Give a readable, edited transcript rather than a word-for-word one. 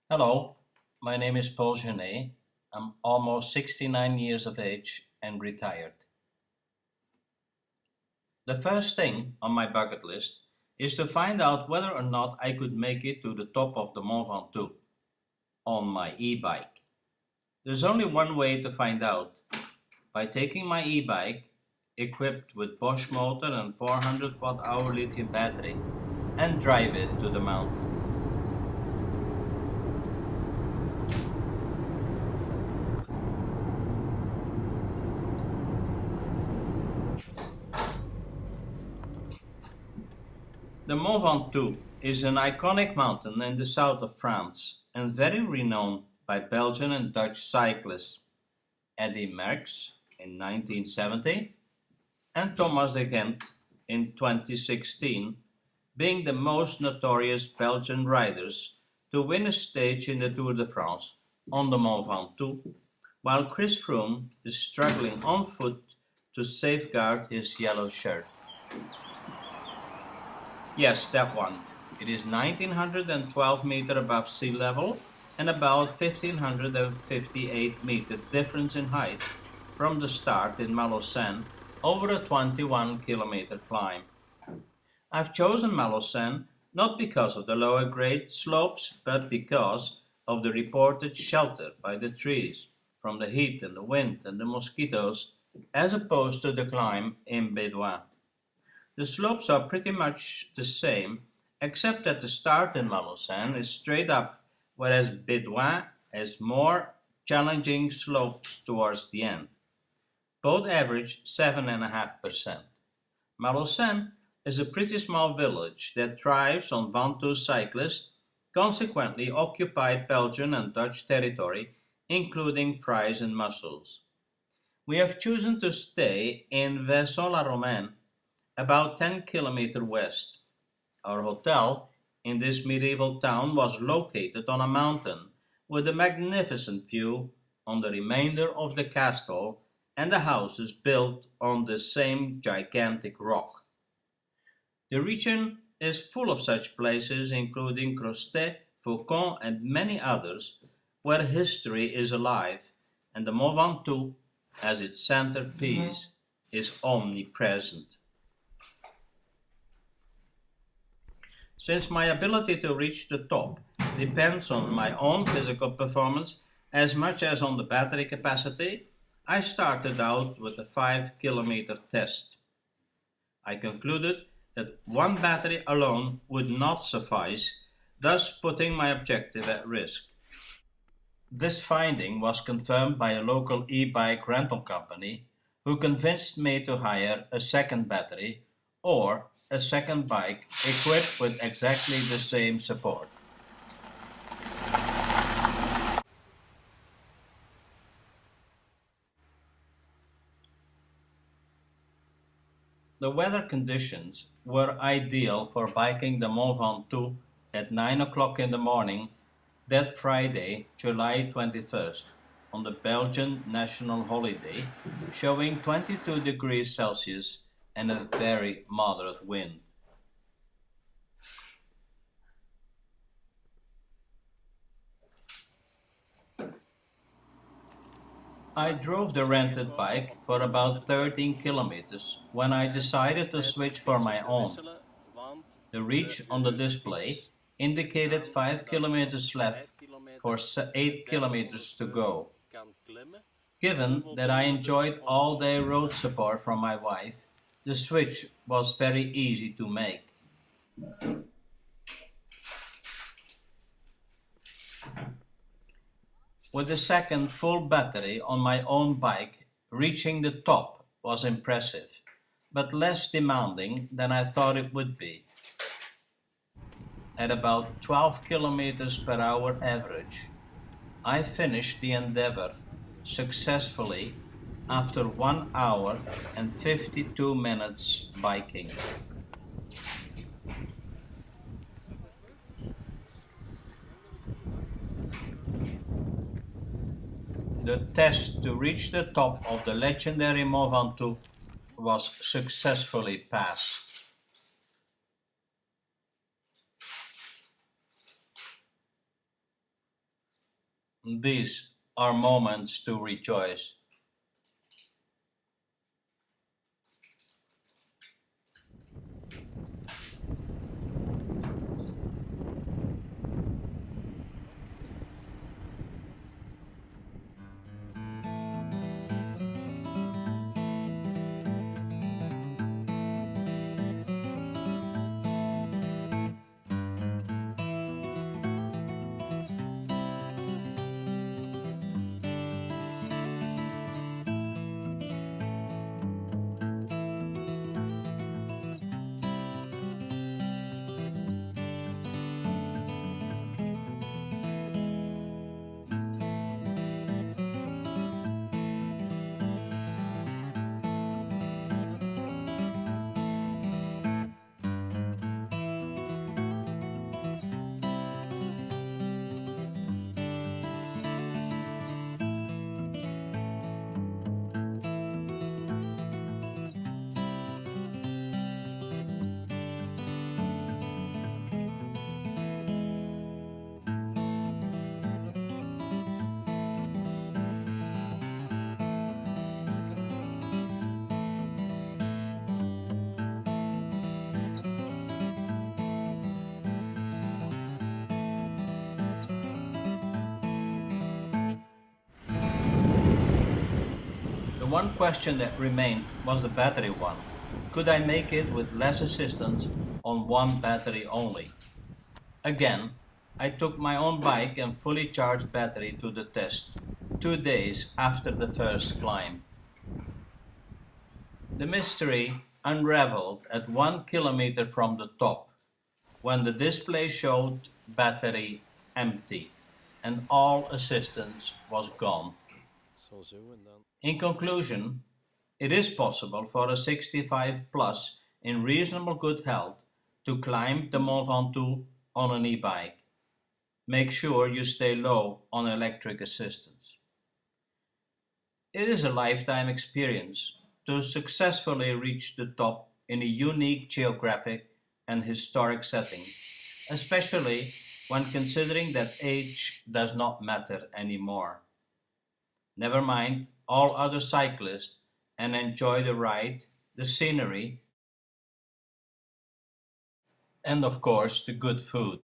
Hello, my name is Paul Genet. I'm almost 69 years of age and retired. The first thing on my bucket list is to find out whether or not I could make it to the top of the Mont Ventoux on my e-bike. There's only one way to find out, by taking my e-bike, equipped with Bosch motor and 400 watt-hour lithium battery, and drive it to the mountain. The Mont Ventoux is an iconic mountain in the south of France and very renowned by Belgian and Dutch cyclists Eddy Merckx in 1970 and Thomas de Gent in 2016, being the most notorious Belgian riders to win a stage in the Tour de France on the Mont Ventoux, while Chris Froome is struggling on foot to safeguard his yellow shirt. Yes, that one. It is 1912 meters above sea level and about 1558 meters difference in height from the start in Malocène over a 21-kilometer climb. I've chosen Malocène not because of the lower grade slopes, but because of the reported shelter by the trees from the heat and the wind and the mosquitoes, as opposed to the climb in Bédoin. The slopes are pretty much the same, except that the start in Malocène is straight up, whereas Bédoin has more challenging slopes towards the end. Both average 7.5%. Malocène is a pretty small village that thrives on Ventoux cyclists, consequently occupied Belgian and Dutch territory, including fries and mussels. We have chosen to stay in Vaison-la-Romaine, about 10 kilometers west. Our hotel in this medieval town was located on a mountain with a magnificent view on the remainder of the castle and the houses built on the same gigantic rock. The region is full of such places, including Crostet, Faucon, and many others, where history is alive, and the Mont Ventoux, as its centerpiece, is omnipresent. Since my ability to reach the top depends on my own physical performance as much as on the battery capacity, I started out with a 5-kilometer test. I concluded that one battery alone would not suffice, thus putting my objective at risk. This finding was confirmed by a local e-bike rental company who convinced me to hire a second battery or a second bike equipped with exactly the same support. The weather conditions were ideal for biking the Mont Ventoux at 9 o'clock in the morning that Friday, July 21st, on the Belgian national holiday, showing 22 degrees Celsius and a very moderate wind. I drove the rented bike for about 13 kilometers when I decided to switch for my own. The reach on the display indicated 5 kilometers left for 8 kilometers to go. Given that I enjoyed all-day road support from my wife, the switch was very easy to make. With the second full battery on my own bike, reaching the top was impressive, but less demanding than I thought it would be. At about 12 kilometers per hour average, I finished the endeavor successfully after 1 hour and 52 minutes biking. The test to reach the top of the legendary Mont Ventoux was successfully passed. These are moments to rejoice. The one question that remained was the battery one. Could I make it with less assistance on one battery only? Again, I took my own bike and fully charged battery to the test, 2 days after the first climb. The mystery unraveled at 1 kilometer from the top, when the display showed battery empty and all assistance was gone. In conclusion, it is possible for a 65 plus in reasonable good health to climb the Mont Ventoux on an e-bike. Make sure you stay low on electric assistance. It is a lifetime experience to successfully reach the top in a unique geographic and historic setting, especially when considering that age does not matter anymore. Never mind all other cyclists and enjoy the ride, the scenery, and of course the good food.